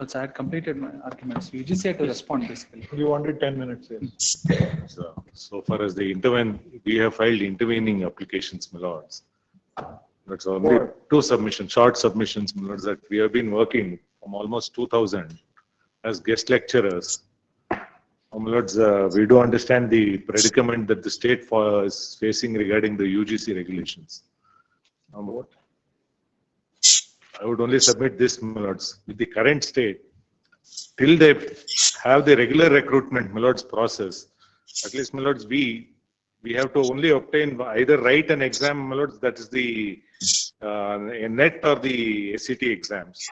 Also, I had completed my arguments. You just had to respond basically. You wanted 10 minutes, yes. So far as we have filed intervening applications, my lords. That's only two submissions, short submissions, my lords, that we have been working from almost 2000 as guest lecturers. My lords, we do understand the predicament that the state is facing regarding the UGC regulations. I would only submit this, my lords, with the current state, till they have the regular recruitment, my lords, process. At least, my lords, we have to only obtain either write an exam, my lords, that is the NET or the SCT exams.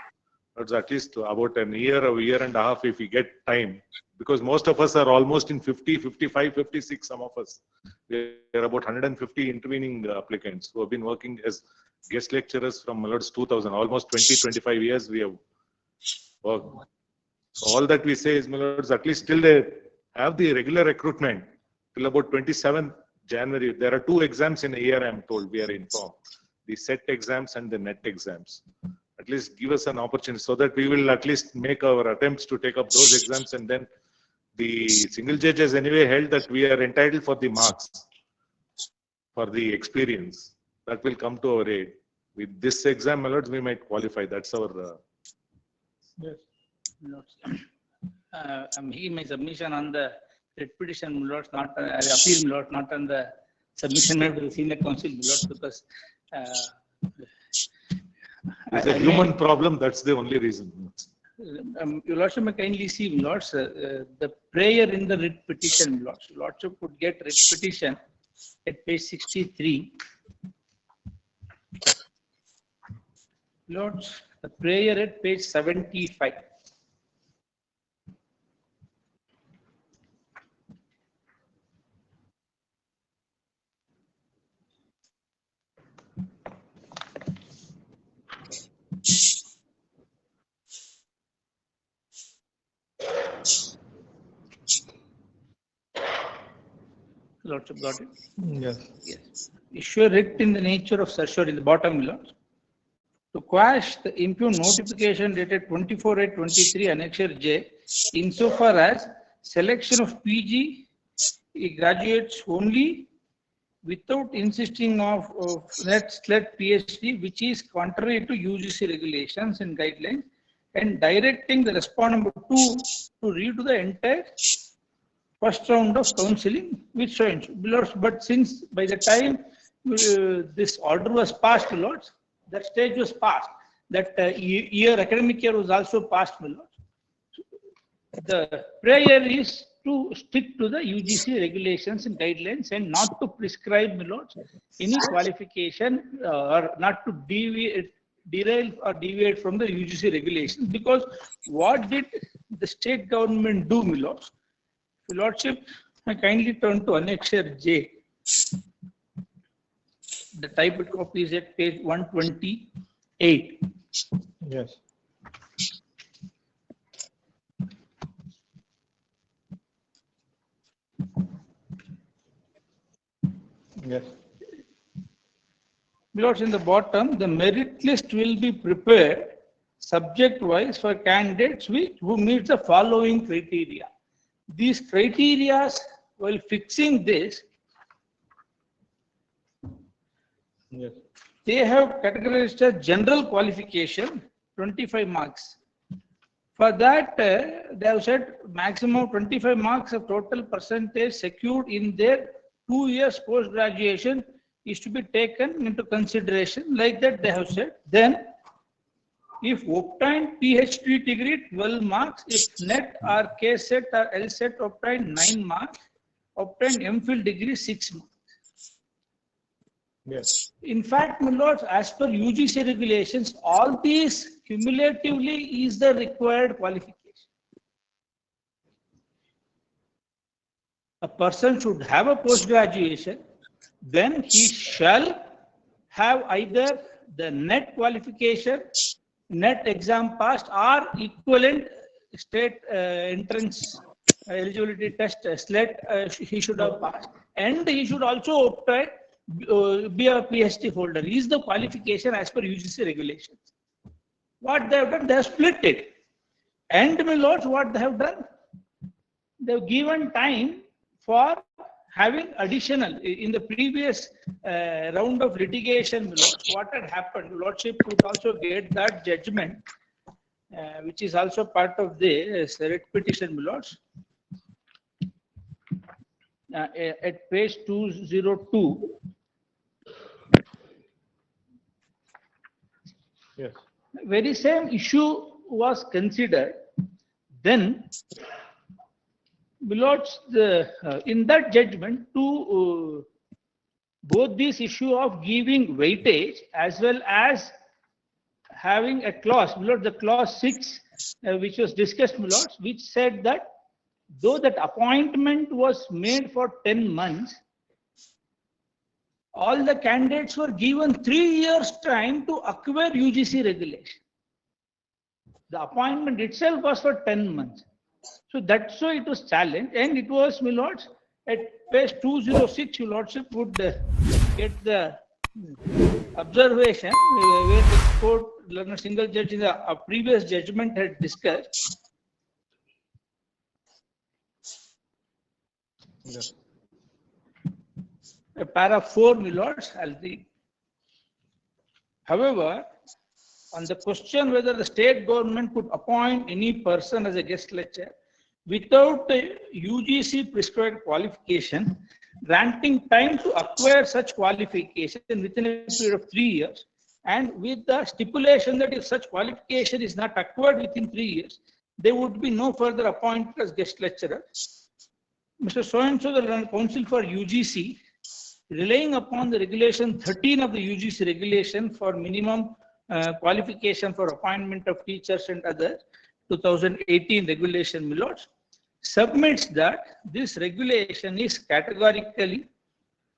Lords, at least about a year and a half, if we get time, because most of us are almost in 50, 55, 56, some of us. We are about 150 intervening applicants who have been working as guest lecturers from, my lords, 2000, almost 20, 25 years we have worked. So all that we say is, my lords, at least till they have the regular recruitment, till about 27th January, there are 2 exams in a year, I am told, we are informed. The SET exams and the NET exams. At least give us an opportunity so that we will at least make our attempts to take up those exams, and then the single judge has anyway held that we are entitled for the marks, for the experience. That will come to our aid. With this exam, my lords, we might qualify. That's our... Yes. I'm making my submission on the writ petition, my lords, not appeal, my lords, not on the submission made to the senior counsel, my lords, because it's a human problem. That's the only reason. Your lordship may kindly see, my lords, the prayer in the writ petition, my lords. Your lordship could get writ petition at page 63. Lords, the prayer at page 75. Lordship got it? Yes. Yes. Issue a writ in the nature of certiorari in the bottom, Lords, to quash the impugn notification dated 24/8/23 Annexure J, insofar as selection of PG graduates only without insisting of NET/SLET PhD, which is contrary to UGC regulations and guidelines, and directing the respondent number 2 to redo the entire first round of counseling, which shows, Lords. But since by the time this order was passed, Lords, that stage was passed. That academic year was also passed, Lords. The prayer is to stick to the UGC regulations and guidelines and not to prescribe, Lords, any qualification or not to derail or deviate from the UGC regulations. Because what did the state government do, Lords? Your Lordship, I kindly turn to Annexure J. The typed copy is at page 128. Yes. Yes. Lords, in the bottom, the merit list will be prepared subject-wise for candidates who meet the following criteria. These criteria, while fixing this, Yes. they have categorized as general qualification, 25 marks. For that, they have said maximum 25 marks of total percentage secured in their 2 years post-graduation is to be taken into consideration. Like that, they have said. Then, if obtained PhD degree, 12 marks. If NET or KSET or LSET obtained 9 marks. Obtained MPhil degree, 6 marks. Yes. In fact, my lords, as per UGC regulations, all these cumulatively is the required qualification. A person should have a post-graduation, then he shall have either the net qualification, net exam passed or equivalent state entrance eligibility test SLET he should have passed, and he should also obtain be a PhD holder is the qualification as per UGC regulations. What they have done, they have split it. And my lords, what they have done, they have given time for having additional in the previous round of litigation. My lords, what had happened, lordship could also get that judgment, which is also part of the writ petition, my lords. At page 202. Yes. Very same issue was considered. Then, Milords, in that judgment, to both this issue of giving weightage as well as having a clause, Milords, the clause 6, which was discussed, Milords, which said that though that appointment was made for 10 months, all the candidates were given 3 years time to acquire UGC regulation. The appointment itself was for 10 months. So that's why it was challenged, and it was, my lords, at page 206, your lordship would get the observation where the court, learned single judge in the previous judgment had discussed. Yes. Para 4, my lords, I'll read. However, on the question whether the state government could appoint any person as a guest lecturer without the UGC prescribed qualification, granting time to acquire such qualification within a period of 3 years, and with the stipulation that if such qualification is not acquired within 3 years, there would be no further appointment as guest lecturer. Mr. So-and-so, the Council for UGC, relying upon the regulation 13 of the UGC regulation for minimum qualification for appointment of teachers and other 2018 regulation, my lords, submits that this regulation is categorically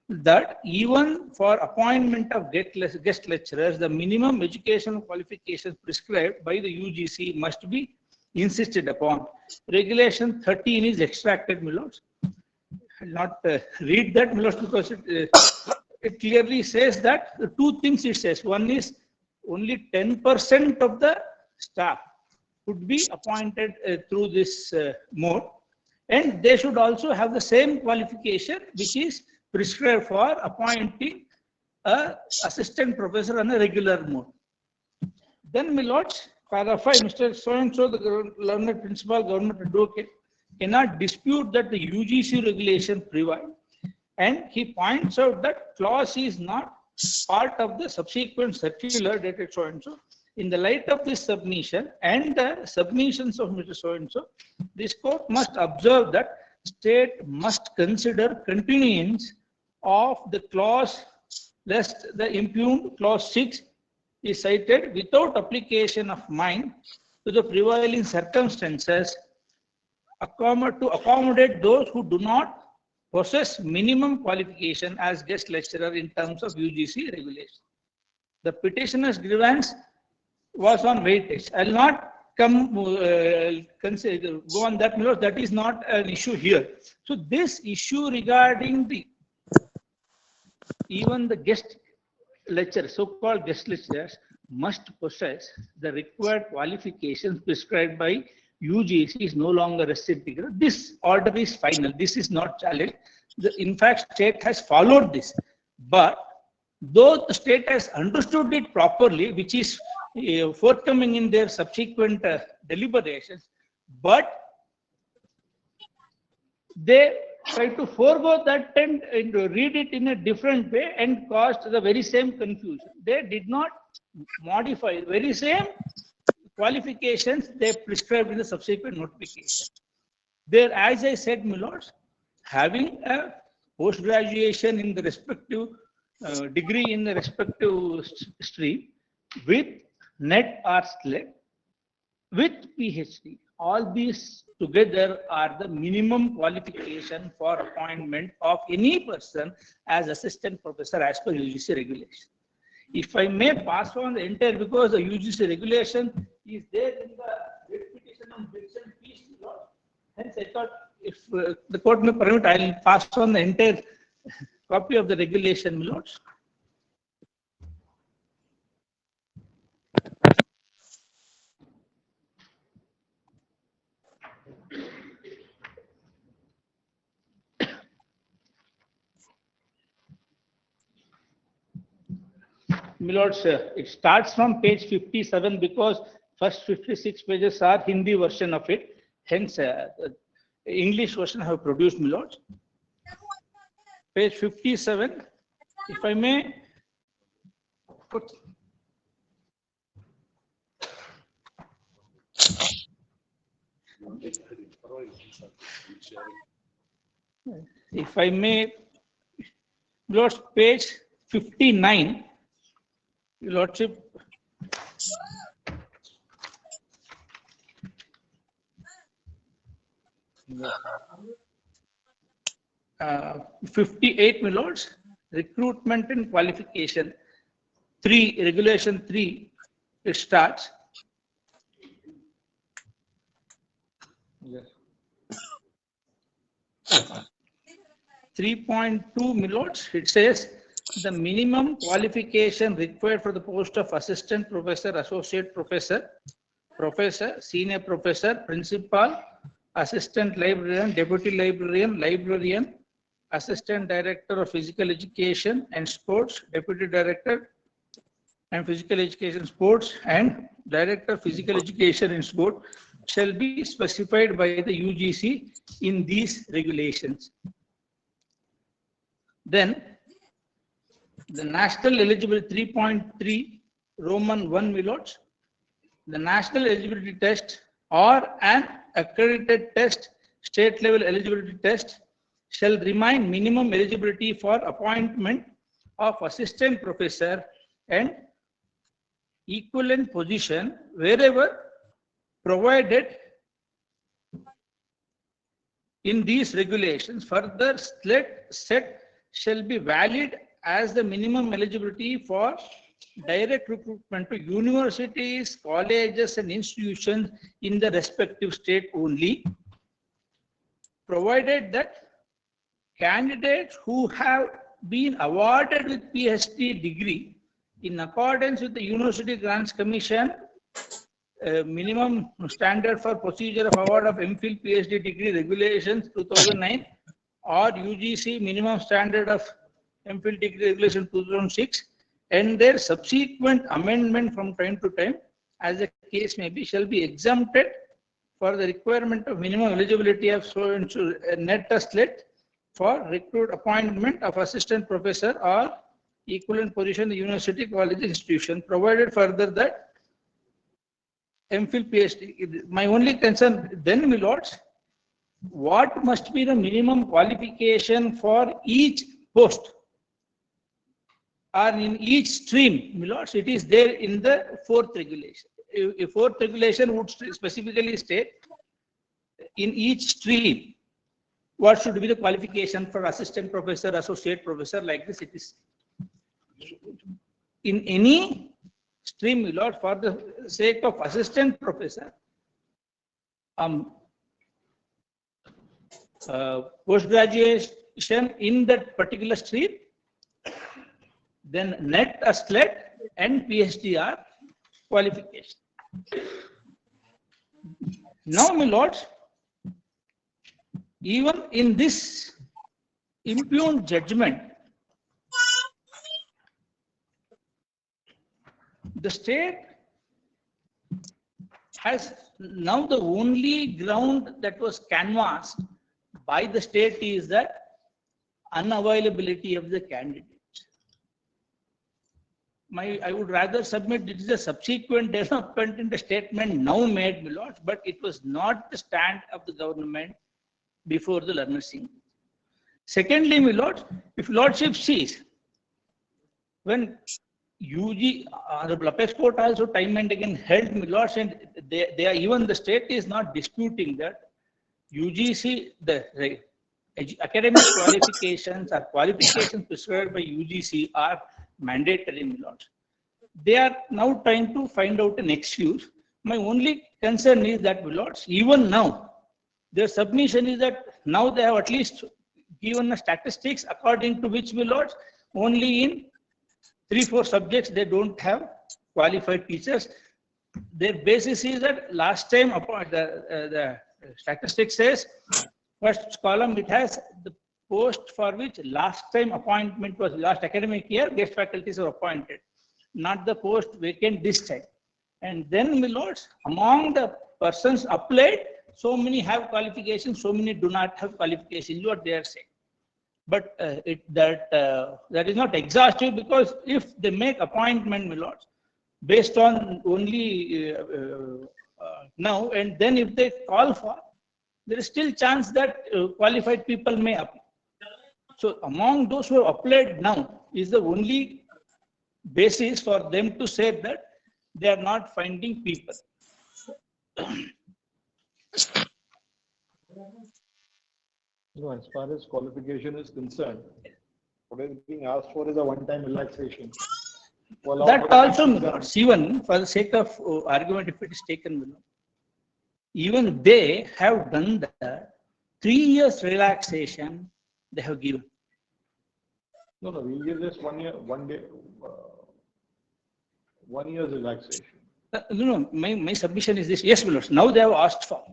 that even for appointment of guest lecturers, the minimum educational qualifications prescribed by the UGC must be insisted upon. Regulation 13 is extracted, my lords. I'll not read that, my lords, because it clearly says that two things it says. One is only 10% of the staff could be appointed through this mode, and they should also have the same qualification which is prescribed for appointing an assistant professor on a regular mode. Then, my lords, para 5, Mr. So-and-so, the learned principal government advocate, cannot dispute that the UGC regulation prevails, and he points out that clause is not part of the subsequent circular dated so-and-so. In the light of this submission and the submissions of Mr. So-and-so, this court must observe that state must consider continuance of the clause lest the impugned clause 6 is cited without application of mind to the prevailing circumstances to accommodate those who do not possess minimum qualification as guest lecturer in terms of UGC regulation. The petitioner's grievance was on weightage. I will not go on that, because that is not an issue here. So this issue regarding even the guest lecturers, so-called guest lecturers, must possess the required qualifications prescribed by UGC is no longer restricted. This order is final. This is not challenged. In fact, state has followed this. But though the state has understood it properly, which is forthcoming in their subsequent deliberations, but they try to forego that and read it in a different way and caused the very same confusion. They did not modify the very same qualifications they prescribed in the subsequent notification. There, as I said, my lords, having a post-graduation in the respective degree in the respective stream with NET or SLET, with PhD, all these together are the minimum qualification for appointment of any person as assistant professor as per UGC regulation. If I may pass on the entire, because the UGC regulation is there in the writ petition on bits and fees, hence I thought if the court may permit, I will pass on the entire copy of the regulation, my lords. My lords, it starts from page 57 because first 56 pages are Hindi version of it. Hence, the English version I have produced, my lords. Page 57, if I may put. If I may, Lord's page 59, Lordship. Uh, 58, my lords, recruitment and qualification. 3, regulation 3, it starts. Yes. 3.2, my lords, it says the minimum qualification required for the post of assistant professor, associate professor, professor, senior professor, principal, assistant librarian, deputy librarian, librarian, assistant director of physical education and sports, deputy director and physical education sports, and director of physical education and sport shall be specified by the UGC in these regulations. Then the national eligibility 3.3 Roman 1, my lords, the national eligibility test or an accredited test, state level eligibility test shall remain minimum eligibility for appointment of assistant professor and equivalent position wherever provided in these regulations. Further set shall be valid as the minimum eligibility for direct recruitment to universities, colleges and institutions in the respective state only, provided that candidates who have been awarded with PhD degree in accordance with the University Grants Commission minimum standard for procedure of award of MPhil PhD degree regulations 2009 or UGC minimum standard of MPhil degree regulation 2006 and their subsequent amendment from time to time as the case may be shall be exempted for the requirement of minimum eligibility of so and so net slate for recruit appointment of assistant professor or equivalent position in the university, college, institution, provided further that MPhil PhD. My only concern then, my lords, what must be the minimum qualification for each post or in each stream, my lords? It is there in the 4th regulation. A 4th regulation would specifically state in each stream what should be the qualification for assistant professor, associate professor, like this it is. In any stream, my lord, for the sake of assistant professor, post-graduation in that particular stream, then net slate and PhD are qualification. Now, my lords, even in this impugned judgment, the state has now the only ground that was canvassed by the state is that unavailability of the candidate. I would rather submit it is a subsequent development in the statement now made, my lords, but it was not the stand of the government before the learned Singh. Secondly, my lords, if lordship sees when UG, the Apex Court also time and again held, my lords, and they are, even the state is not disputing that UGC, the academic qualifications or qualifications prescribed by UGC are mandatory, my lords. They are now trying to find out an excuse. My only concern is that, my lords, even now, their submission is that now they have at least given a statistics according to which, my lords, only in 3-4 subjects they don't have qualified teachers. Their basis is that last time the statistics says, first column, it has the post for which last time appointment was last academic year, guest faculties were appointed, not the post vacant this time. And then, my lords, among the persons applied, so many have qualifications, so many do not have qualifications, what they are saying. But that is not exhaustive, because if they make appointment, my lords, based on only now, and then if they call for, there is still chance that qualified people may apply. So among those who have applied now is the only basis for them to say that they are not finding people. No, as far as qualification is concerned, what is being asked for is a one-time relaxation. That also, my lords, even for the sake of argument, if it is taken, my lord, even they have done the 3 years relaxation they have given. No, we give this 1 year, 1 day, 1 year's relaxation. No, my submission is this. Yes, my lords, now they have asked for.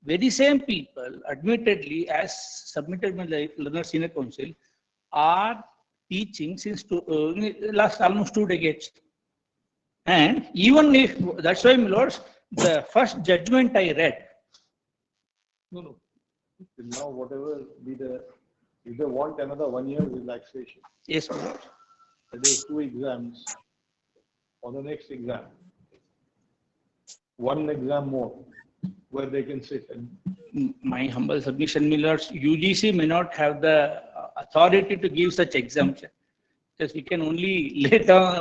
Very same people, admittedly, as submitted by the Learner Senior Council, are teaching since last almost 2 decades. And even if, that's why, my lords, the first judgment I read. No. Now, whatever be the, if they want another 1 year relaxation, Yes, my lords. that is 2 exams or the next exam, 1 exam more, where they can sit and. My humble submission, my lords, UGC may not have the authority to give such exemption. Because we can only lay down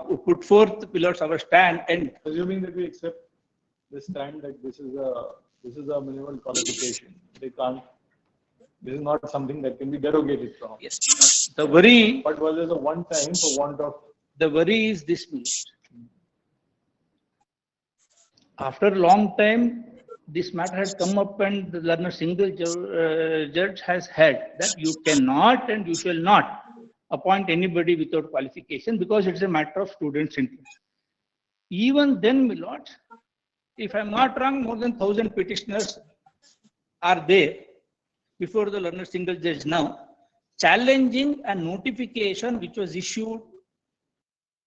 or put forth, my lords, our stand, and Assuming that we accept the stand that this is a minimal qualification, they can't, this is not something that can be derogated from. yes, the worry, But was there a one time for want of. the worry is this, my lords. After a long time, this matter has come up, and the learner single judge has had that you cannot and you shall not appoint anybody without qualification, because it's a matter of students' interest. Even then, my lords, if I'm not wrong, more than 1,000 petitioners are there before the learner single judge now, challenging a notification which was issued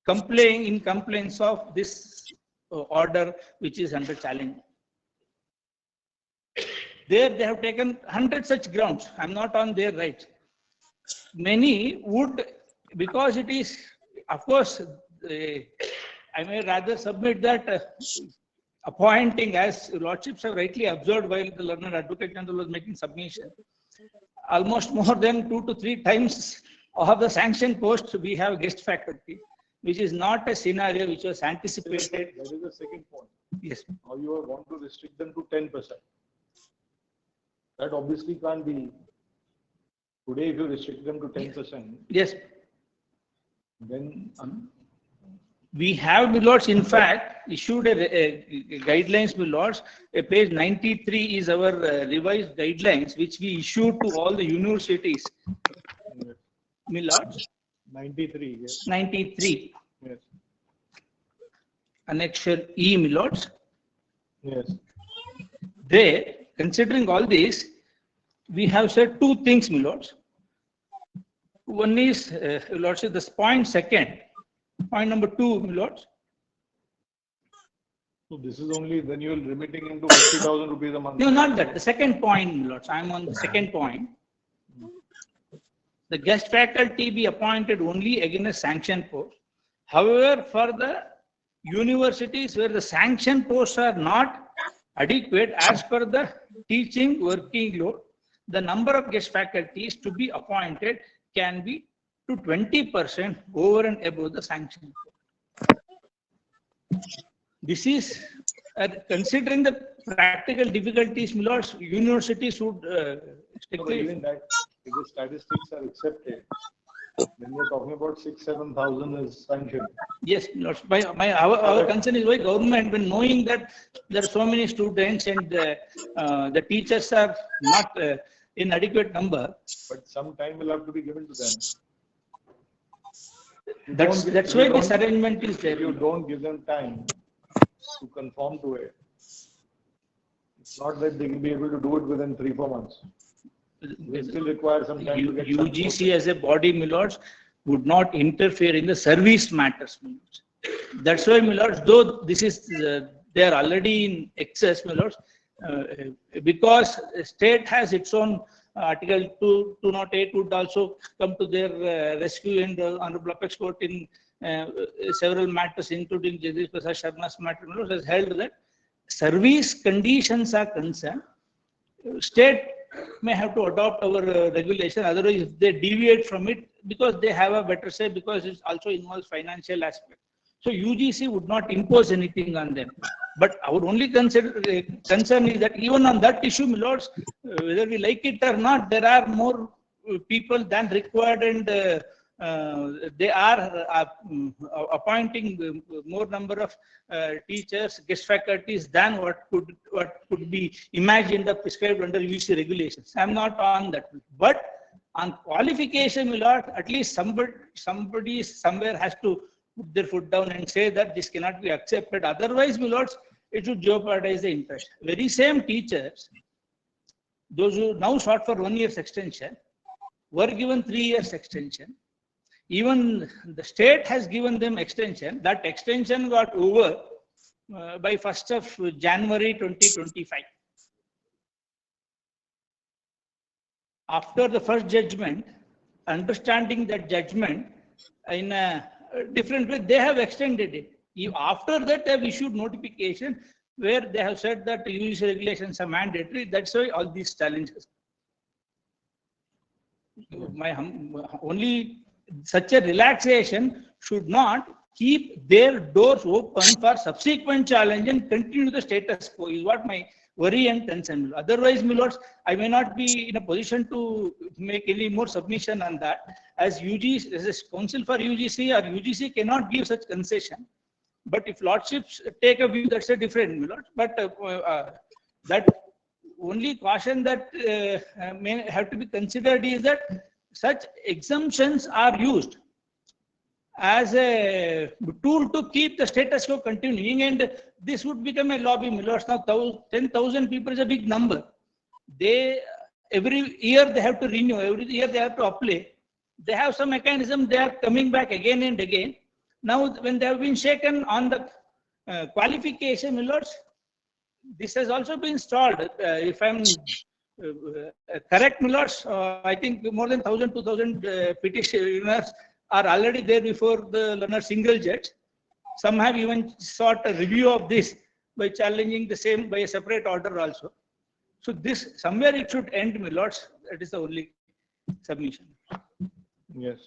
in complaints of this order which is under challenge. There they have taken 100 such grounds. I'm not on their right. Many would, because it is, of course, I may rather submit that appointing, as lordships have rightly observed while the learner advocate general was making submission, almost more than 2 to 3 times of the sanctioned posts we have guest faculty, which is not a scenario which was anticipated. That is the second point. Yes. Now you want to restrict them to 10%. That obviously can't be. Today, if you restrict them to 10%, Yes. then We have, my lords, in fact, issued a guidelines, my lords. Page 93 is our revised guidelines, which we issued to all the universities. My lords, 93, yes. 93, Yes. annexure E, my lords. Yes. There, considering all this, we have said 2 things, my lords. One is, lords, this point second. Point number 2, my lords. So this is only when you are remitting him to 50,000 rupees a month. No, not that. The second point, my lords. I am on the second point. The guest faculty be appointed only against a sanctioned post. However, for the universities where the sanctioned posts are not adequate as per the teaching working load, the number of guest faculties to be appointed can be to 20% over and above the sanction. This is considering the practical difficulties, my lords, universities would No, but even that, if the statistics are accepted, When we're talking about 6,000-7,000 is sanctioned. Yes, Lords. Our concern is why government, when knowing that there are so many students and the teachers are not in adequate number, But some time will have to be given to them. You that's don't- that's you why don't- this arrangement is there. You don't give them time to conform to it. It's not that they will be able to do it within 3-4 months. They still require some time to get. UGC as a body, my lords, would not interfere in the service matters, my lords. That's why, my lords, though this is, they are already in excess, my lords, because state has its own Article 208 would also come to their rescue, and the Honorable Apex Court in several matters, including Jagdish Prasad Sharma's matter, my lords, has held that service conditions are concerned, state may have to adopt our regulation. Otherwise, if they deviate from it, because they have a better say, because it also involves financial aspect. So UGC would not impose anything on them. But our only concern is that even on that issue, my lords, whether we like it or not, there are more people than required, and they are appointing more number of teachers, guest faculties than what could be imagined or prescribed under UGC regulations. I am not on that, but on qualification, my lord, at least somebody somewhere has to put their foot down and say that this cannot be accepted. Otherwise, my lords, it should jeopardize the interest. Very same teachers, those who now sought for 1 year's extension, were given 3 years extension. Even the state has given them extension. That extension got over by 1st of January 2025. After the first judgment, understanding that judgment in a different way, they have extended it. After that, they have issued notification where they have said that UGC regulations are mandatory. That's why all these challenges. Only such a relaxation should not keep their doors open for subsequent challenge and continue the status quo, is what my worry and concern. Otherwise, my lords, I may not be in a position to make any more submission on that. As UGC, as a council for UGC, or UGC cannot give such concession. But if lordships take a view, that's a different, my lords. But that only caution that may have to be considered is that such exemptions are used as a tool to keep the status quo continuing, and this would become a lobby, my lords. Now 10,000 people is a big number. Every year they have to renew, every year they have to apply. They have some mechanism, they are coming back again and again. Now when they have been shaken on the qualification, my lords, this has also been stalled. If I'm correct, my lords, I think more than 1,000, 2,000 petitioners are already there before the learner single judge. Some have even sought a review of this by challenging the same by a separate order also. So this, somewhere it should end, my lords. That is the only submission. Yes.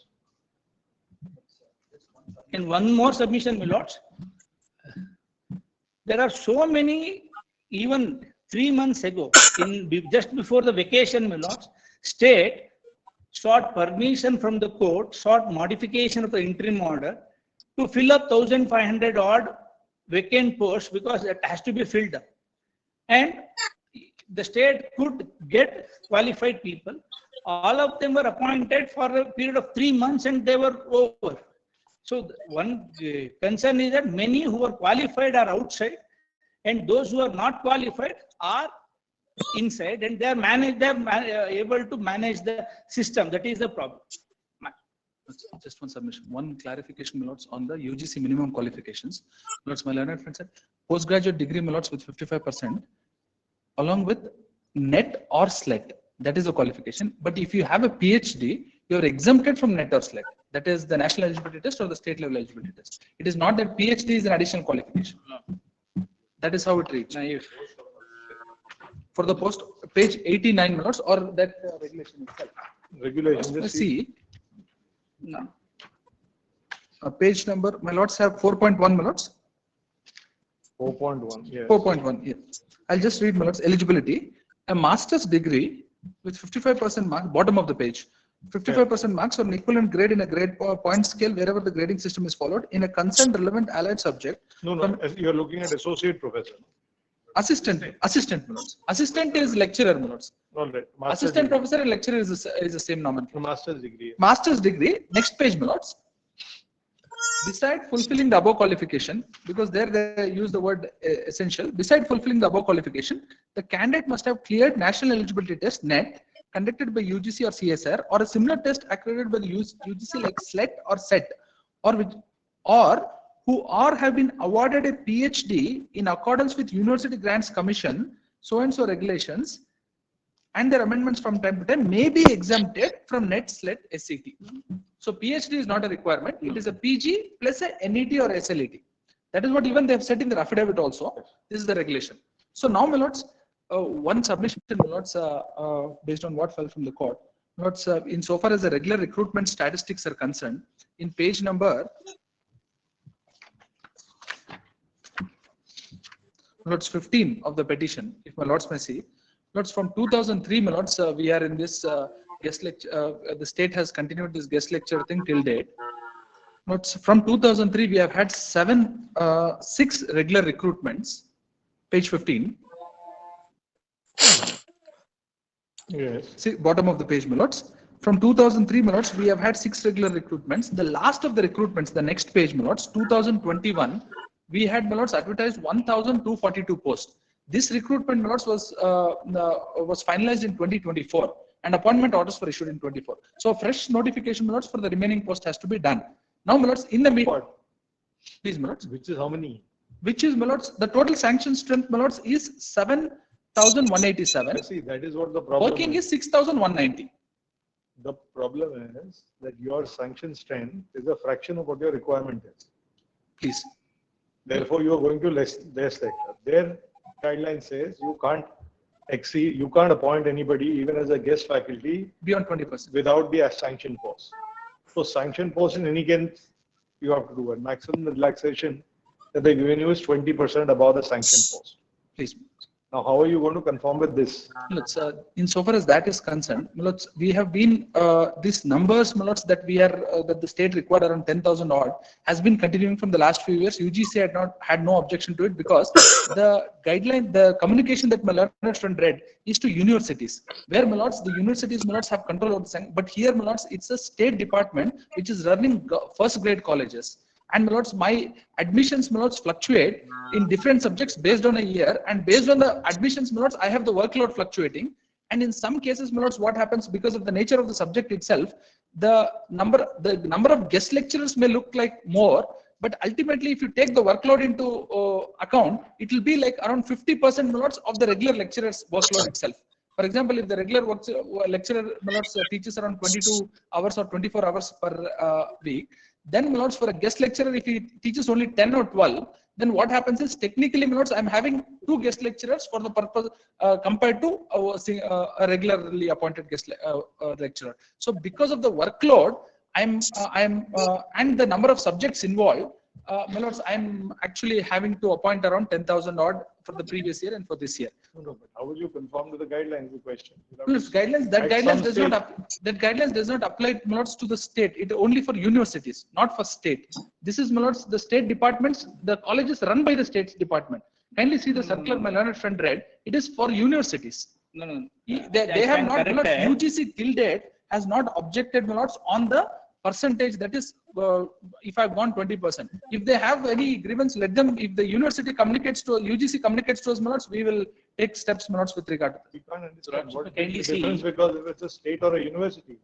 And one more submission, my lords. There are so many, even 3 months ago, just before the vacation, my lords, state sought permission from the court, sought modification of the interim order to fill up 1,500 odd vacant posts, because it has to be filled up. And the state could get qualified people. All of them were appointed for a period of 3 months and they were over. So one concern is that many who are qualified are outside, and those who are not qualified are inside, and they are able to manage the system. That is the problem. Just one submission, one clarification, my lords, on the UGC minimum qualifications. My lords, my learned friend said, postgraduate degree, my lords, with 55%, along with NET or SLET. That is the qualification. But if you have a PhD, you are exempted from NET or SLET. That is the national eligibility test or the state level eligibility test. It is not that PhD is an additional qualification. No. That is how it reads. For the post, page 89, my lords, or that regulation itself. Regulation. Let's see. No. Page number, my lords, have 4.1, my lords. 4.1. Yes. 4.1. Yeah. I'll just read, my lords. Eligibility: a master's degree with 55% mark, bottom of the page, 55% marks or an equivalent grade in a grade point scale wherever the grading system is followed in a concerned relevant allied subject. No, you're looking at associate professor. Assistant, my lords. Assistant is lecturer, my lords. All right. Assistant professor and lecturer is the same nomenclature. Master's degree. Master's degree, next page, my lords. Beside fulfilling the above qualification, because there they use the word essential, beside fulfilling the above qualification, the candidate must have cleared national eligibility test NET conducted by UGC or CSR or a similar test accredited by the UGC like SLET or SET or who have been awarded a PhD in accordance with University Grants Commission so and so regulations and their amendments from time to time may be exempted from NET, SLET, SCT. So PhD is not a requirement. It is a PG plus a NET or SLET. That is what even they have said in their affidavit also. This is the regulation. So now, my lords, one submission, my lords, based on what fell from the court. My lords, insofar as the regular recruitment statistics are concerned, in page number, my lords, 15 of the petition, if my lords may see. Lords, from 2003, my lords, we are in this guest lecture. The state has continued this guest lecture thing till date. Lords, from 2003, we have had 6 regular recruitments. Page 15. Yes. See, bottom of the page, my lords. From 2003, my lords, we have had 6 regular recruitments. The last of the recruitments, the next page, my lords, 2021, we had, my lords, advertised 1,242 posts. This recruitment, my lords, was finalized in 2024 and appointment orders were issued in 24. So fresh notification, my lords, for the remaining post has to be done. Now, my lords, in the meantime, please, my lords. Which is how many? Which is, my lords, the total sanction strength, my lords, is 7,187. See, that is what the problem Working is 6,190. The problem is that your sanction strength is a fraction of what your requirement is. Please. Therefore, you are going to less lecture. Their guideline says you can't exceed, you can't appoint anybody even as a guest faculty Beyond 20%. without the sanction post. So sanction post in any case, you have to do it. Maximum relaxation that they given you is 20% above the sanction post. Please. Now, how are you going to conform with this? Let's, insofar as that is concerned, let's, we have been these numbers that we are that the state required around 10,000 odd has been continuing from the last few years. UGC had no objection to it because the guideline, the communication that my learned friend read is to universities, where the universities have control over the sanction. But here, it's a state department which is running first grade colleges. And my admissions fluctuate in different subjects based on a year, and based on the admissions, I have the workload fluctuating. And in some cases, what happens because of the nature of the subject itself, the number of guest lecturers may look like more, but ultimately, if you take the workload into account, it will be like around 50% of the regular lecturer's workload itself. For example, if the regular lecturer teaches around 22 hours or 24 hours per week, then for a guest lecturer, if he teaches only 10 or 12, then what happens is technically, I'm having 2 guest lecturers for the purpose compared to a regularly appointed guest lecturer. So because of the workload, and the number of subjects involved, I'm actually having to appoint around 10,000 odd for the previous year and for this year. No, but how will you conform to the guidelines? The question. That guidelines does not apply to the state. It only for universities, not for state. This is the state departments. The colleges run by the state's department. Kindly see the circular my learned friend read. It is for universities. No. They have not. UGC till date has not objected on the percentage, that is if I've gone 20%. If they have any grievance, let them, if the university communicates to UGC communicates to us, we will take steps with regard to that. We can't understand what is the difference because if it's a state or a university.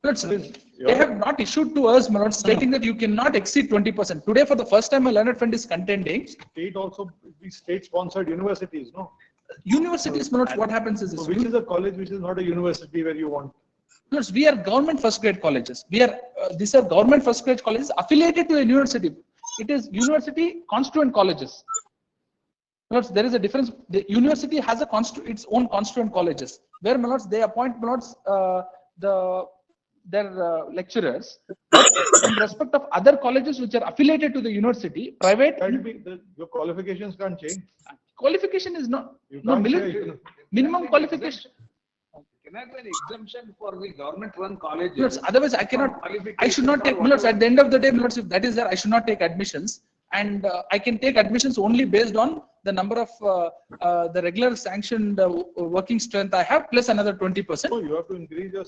They have not issued to us stating that you cannot exceed 20%. Today, for the first time, a learned friend is contending. State also, these state-sponsored universities, no? Universities, what happens is this. So which is a college which is not a university where you want? We are government first grade colleges. These are government first grade colleges affiliated to a university. It is university constituent colleges. There is a difference. The university has its own constituent colleges where they appoint their lecturers. In respect of other colleges which are affiliated to the university, private. Your qualifications can't change. Qualification is not minimum qualification. Can I have an exemption for the government-run colleges? Milords, otherwise I cannot, I should not take, Milords, at the end of the day, Milords, if that is there, I should not take admissions. And I can take admissions only based on the number of the regular sanctioned working strength I have plus another 20%. So you have to increase your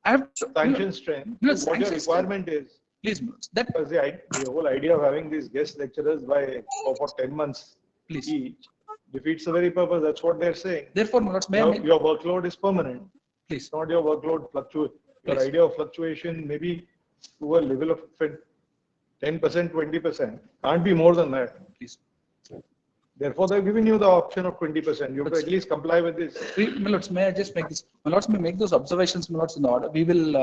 I have to, sanction strength. No, What your sanction requirement is. please, Milords, that, Because the whole idea of having these guest lecturers for 10 months please. each defeats the very purpose. That's what they're saying. Therefore, Milords, may I make, Your workload is permanent. please, It's not your workload fluctuate. Your Yes. idea of fluctuation maybe to a level of 10%, 20%. Can't be more than that. please. Therefore, they're giving you the option of 20%. You have to at least comply with this. Milords, may I just make this, Milords, may make those observations, Milords, in order. We will,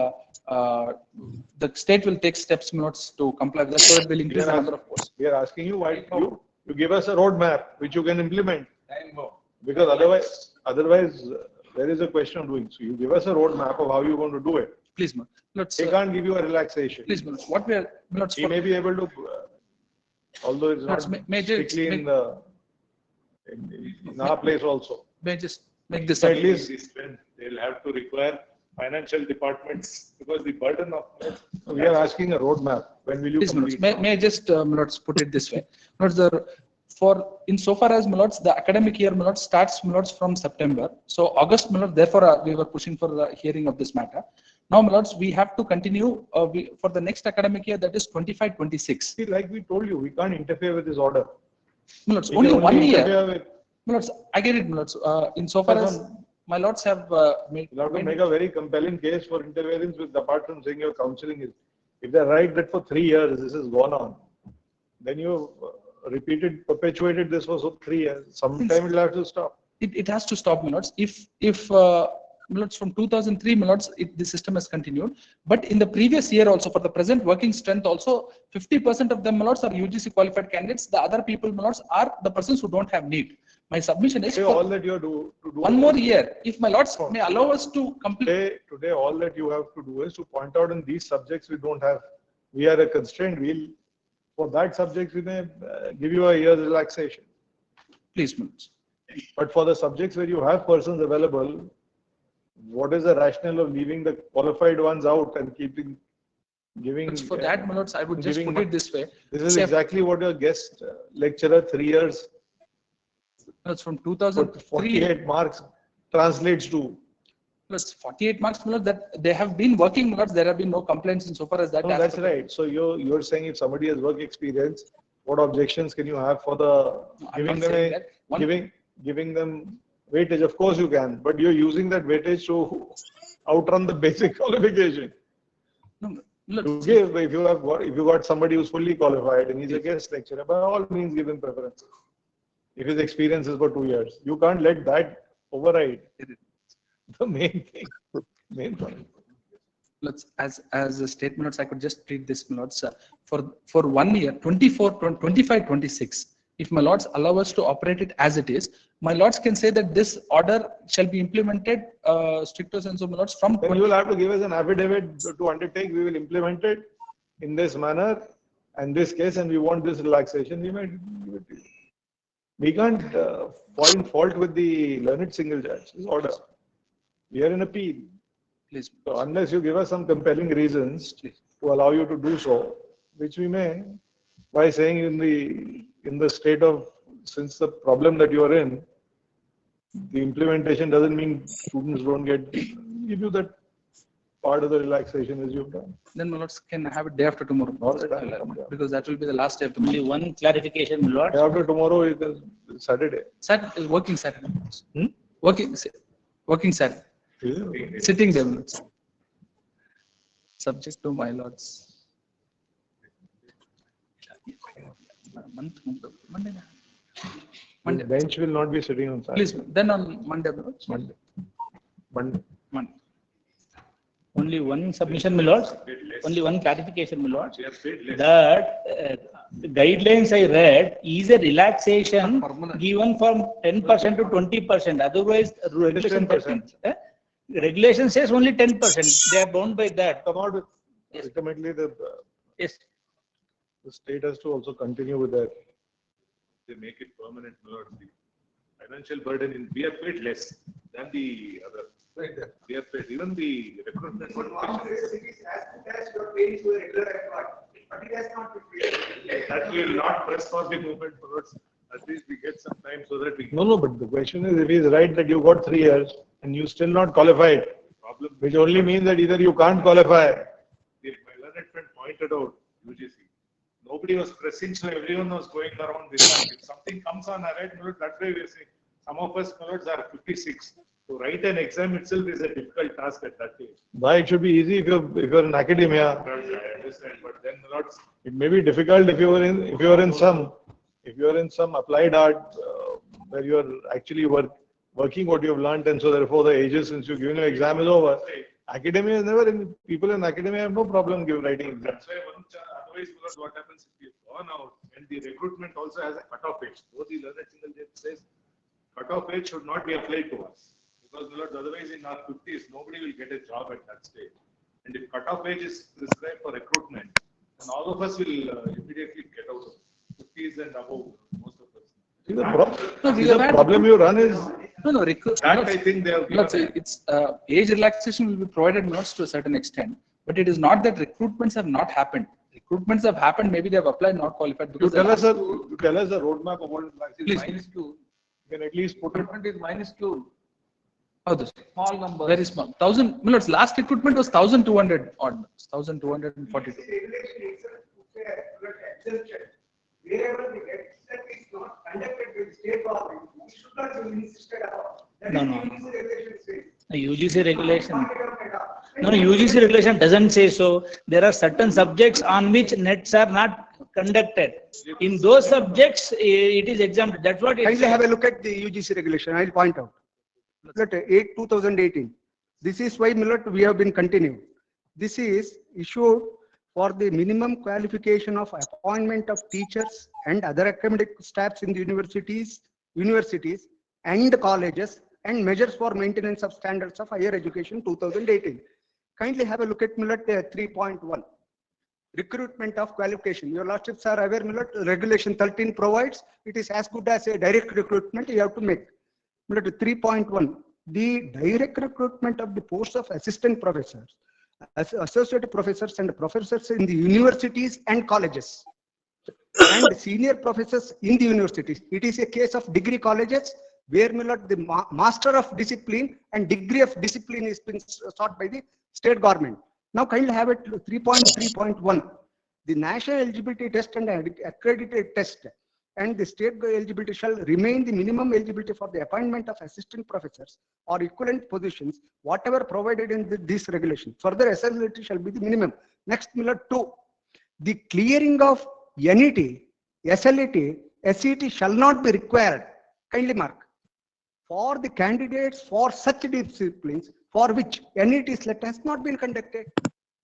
the state will take steps, Milords, to comply with that, so that we'll increase the number of posts. We are asking you why you give us a roadmap which you can implement. Because otherwise there is a question of doing. So you give us a roadmap of how you're going to do it. Please, Milords. They can't give you a relaxation. Please, Milords, what we are, Milords, He may be able to, although it's not Milords, may I just strictly in our place also. may I just make this, At least They'll have to require financial departments because the burden of. we are asking a roadmap. When will you please, Milords, complete? may I just, Milords, put it this way. Milords, insofar as, Milords, the academic year, Milords, starts, Milords, from September. So August, Milords, therefore we were pushing for the hearing of this matter. Now, Milords, we have to continue for the next academic year, that is 25-26. See, like we told you, we can't interfere with this order. Milords, We only can 1 year. interfere with- Milords, I get it, Milords. Insofar as my lords have made. You have to make a very compelling case for interference with, apart from saying your counseling is. If they're right that for 3 years this has gone on, then you perpetuated this for 3 years. Sometime it'll have to stop. It has to stop, Milords. If Milords, from 2003, Milords, the system has continued. But in the previous year also, for the present working strength also, 50% of them, Milords, are UGC qualified candidates. The other people, Milords, are the persons who don't have need. My submission is Today, for all that you do to do one more year. If my lords may allow us to complete. Today, all that you have to do is to point out in these subjects we don't have, we are a constraint. For that subject, we may give you a year's relaxation. Please, Milords. But for the subjects where you have persons available, what is the rationale of leaving the qualified ones out and giving? For that, Milords, I would just giving put it this way. This is Say, exactly what your guest lecturer 3 years, Milords, from 2003. 48 marks translates to. Plus 48 marks, Milords, that they have been working, Milords, there have been no complaints insofar as that. No, that's right. So you're saying if somebody has work experience, what objections can you have for the giving them weightage? Of course you can, but you're using that weightage to outrun the basic qualification. No, To Milords, give, if you got somebody who's fully qualified and he's a guest lecturer, by all means give him preference. If his experience is for 2 years, you can't let that override the main thing. Main point. Milords, as a statement, I could just treat this, Milords, for 1 year, 25, 26. If my lords allow us to operate it as it is, my lords can say that this order shall be implemented stricto sensu, my lords, from. Then you will have to give us an affidavit to undertake. We will implement it in this manner and this case, and we want this relaxation. We might give it to you. We can't find fault with the learned single judge's order. We are in appeal. Please. So unless you give us some compelling reasons to allow you to do so, which we may, by saying in the state of, since the problem that you are in, the implementation doesn't mean students don't give you that part of the relaxation as you've done. Then my lords can have it day after tomorrow, because that will be the last day of Only tomorrow. one clarification, my lord. Day after tomorrow is Saturday. Saturday, working Saturday. Working Saturday. Sitting there, my lords. Subject to my lords. Monday. The bench will not be sitting on Saturday. Please, then on Monday, my lords. Monday. Monday. Only one submission, my lord. Only one clarification, my lord. That guidelines I read is a relaxation given from 10% to 20%. Otherwise, regulation 10%. Regulation says only 10%. They are bound by that. Come out with, ultimately Yes. the state has to also continue with that. They make it permanent, my lord. The financial burden we have paid less than the other. Right, they are paid. Even the recruitment. It is as good as your pay to a regular employee, but it has not been paid. That will not press for the movement forwards. At least we get some time so that we. No, but the question is, if he's right that you got 3 years and you still not qualified, Problem. which only means that either you can't qualify. My learned friend pointed out UGC. Nobody was pressing, so everyone was going around this. If something comes on a right, that's why we are saying some of us millards are 56. To write an exam itself is a difficult task at that age. Why it should be easy if you're in academia. I understand, but then millards. It may be difficult if you're in some applied art where you are actually working what you have learned, and so therefore the ages since you've given your exam is over. Academia is never in. People in academia have no problem writing exams. That's why otherwise, because what happens if you've gone out and the recruitment also has a cutoff age. Though the learned single judge says cutoff age should not be applied to us. Because millards, otherwise in our 50s, nobody will get a job at that stage. And if cutoff age is prescribed for recruitment, then all of us will immediately get out of 50s and above, most of us. See, the we problem you run is That I think they have given. it's age relaxation will be provided not to a certain extent, but it is not that recruitments have not happened. Recruitments have happened, maybe they have applied, not qualified. you Because tell us a roadmap of what is Please. minuscule. You can at least put it. Recruitment is minuscule, How this? small number. Very small. 1,000 millards. Last recruitment was 1,200 odd. 1,242. The regulation itself puts a exemption. Wherever the exam is not conducted by the state government, we should not be insisted upon. That No, is no. the regulation says. The UGC regulation. Not at all. No, no, UGC regulation doesn't say so. There are certain subjects on which nets are not conducted. In those subjects, it is exempt. That's what it Kindly says. have a look at the UGC regulation. I'll point out. Look at 2018. This is why Millet we have been continuing. This is issued for the minimum qualification of appointment of teachers and other academic staffs in the universities and colleges, and measures for maintenance of standards of higher education 2018. Kindly have a look at Millet 3.1. Recruitment of qualification. Your lordships are aware, Millet, regulation 13 provides it is as good as a direct recruitment you have to make. Millet 3.1. The direct recruitment of the posts of assistant professors, associate professors and professors in the universities and colleges, and senior professors in the universities. It is a case of degree colleges where Millet, the master of discipline and degree of discipline is been sought by the state government. Now kindly have it 3.3.1. The national eligibility test and accredited test and the state eligibility shall remain the minimum eligibility for the appointment of assistant professors or equivalent positions, whatever provided in this regulation. Further, SLT shall be the minimum. Next, Millet 2. The clearing of NET, SLT, SET shall not be required. Kindly mark. For the candidates for such disciplines for which NET SLET has not been conducted.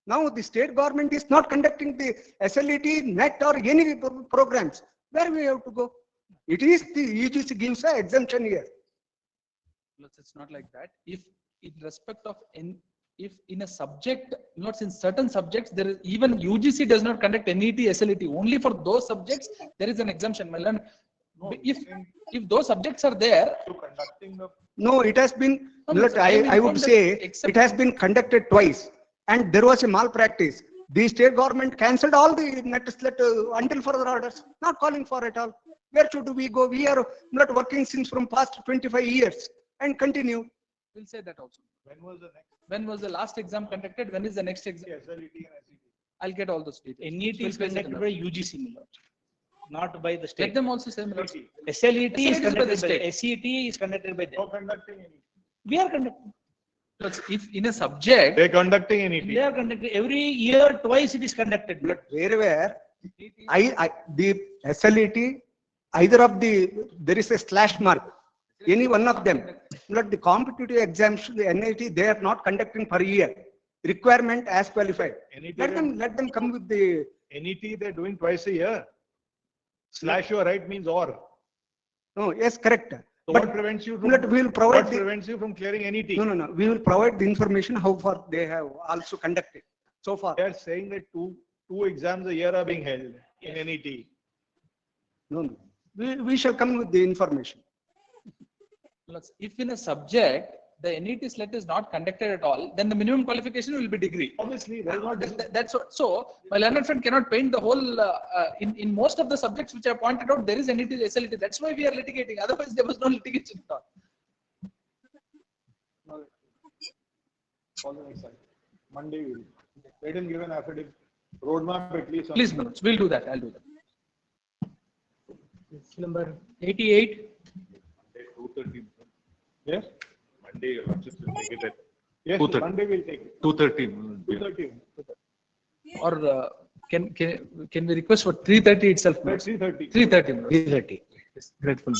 Now the state government is not conducting the SLET, NET or any programs. Where we have to go? It is the UGC gives an exemption here. It's not like that. If in respect of if in a subject, not in certain subjects, there is even UGC does not conduct NET, SLET. Only for those subjects there is an exemption. If those subjects are there, No, it has been. No, sir, I would say except- it has been conducted twice, and there was a malpractice. The state government cancelled all the NET SLET until further orders, not calling for it all. Where should we go? We are not working since from past 25 years and continue. we'll say that also. When was the last exam conducted? When is the next exam? I'll get all those details. NET is conducted by UGC, Millet, not by the Let state. them also say, millards. SLET is SLET is by the conducted by state. SET is conducted by them. Conducting any. We are conducting. Millards, if in a subject, They're conducting any. They are conducting every year twice it is conducted. Millet. Wherever the SLET, either of there is a slash mark, any one of them. But the competitive exams, the NIT, they are not conducting per year. Requirement as qualified. Let them come with the. NET they're doing twice a year. Slash your right means or. No, yes, correct. So But what prevents you from, we will provide what the. prevents you from clearing NET? No. We will provide the information how far they have also conducted so far. They are saying that two exams a year are being held in NET. No. We shall come with the information. millards, if in a subject the NET SLET is not conducted at all, then the minimum qualification will be degree. Obviously, there is not. That's what, so my learned friend cannot paint the whole, in most of the subjects which I pointed out, there is NET SLT. That's why we are litigating. Otherwise, there was no litigation at all. Monday, we'll let him give an affidavit, roadmap at least. Please, Manoj, we'll do that. I'll do that. Number 88. 2:30. Yes, Monday, your lordship will take it at yes, 2:30. Monday we'll take it. 2:30. 2:30. Or can we request for 3:30 itself? Let's 3:30. 3:30. 330. Yes, grateful.